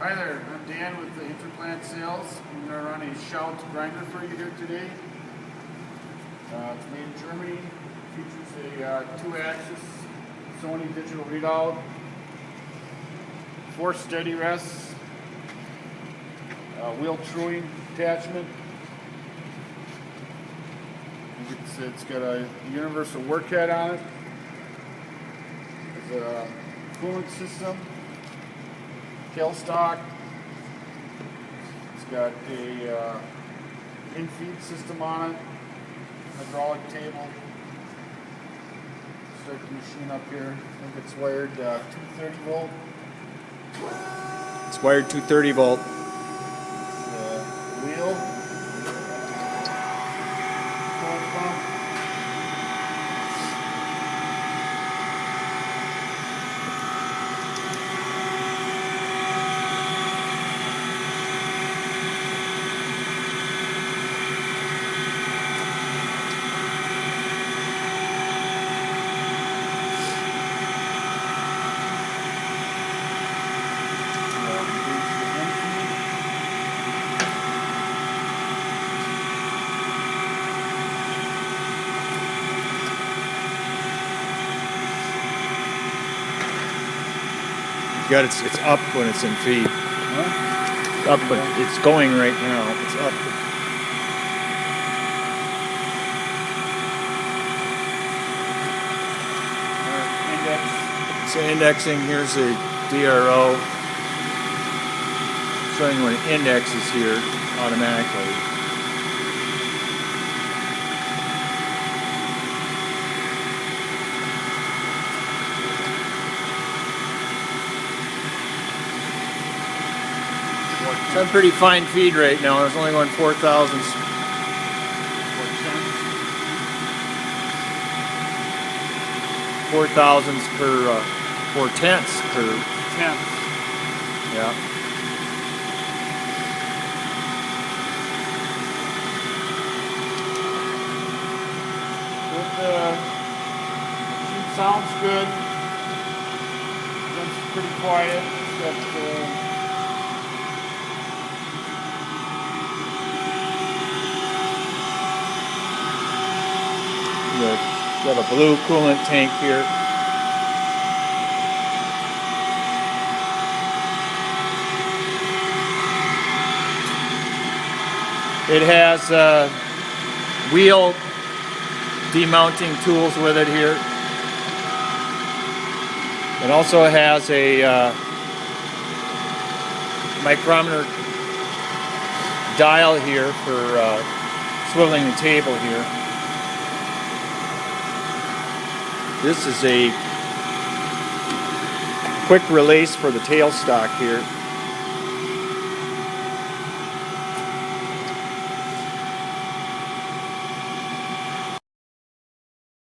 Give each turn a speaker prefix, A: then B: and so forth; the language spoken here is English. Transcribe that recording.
A: Hi there, I'm Dan with the Interplant Sales. I'm going to run a Schaudt grinder for you here today. It's made in Germany. Features a 2-axis Sony digital readout, 4 steady rests, wheel truing attachment. It's got a universal work head on it. There's a coolant system, tailstock. It's got a in-feed system on it, hydraulic table. Start the machine up here. I think it's wired 230 volt.
B: It's wired 230 volt.
A: Wheel. Coolant pump.
B: It's up when it's in feed.
A: Huh?
B: Up, but it's going right now. It's up.
A: Index.
B: It's indexing. Here's a DRO showing when it indexes here automatically. It's on pretty fine feed right now. It's only going 4,000. 4,000s per 4/10ths per
A: 10.
B: Yeah.
A: Machine sounds good. Runs pretty quiet. It's got,
B: Got a blue coolant tank here. It has wheel demounting tools with it here. It also has a micrometer dial here for swiveling the table here. This is a quick release for the tailstock here.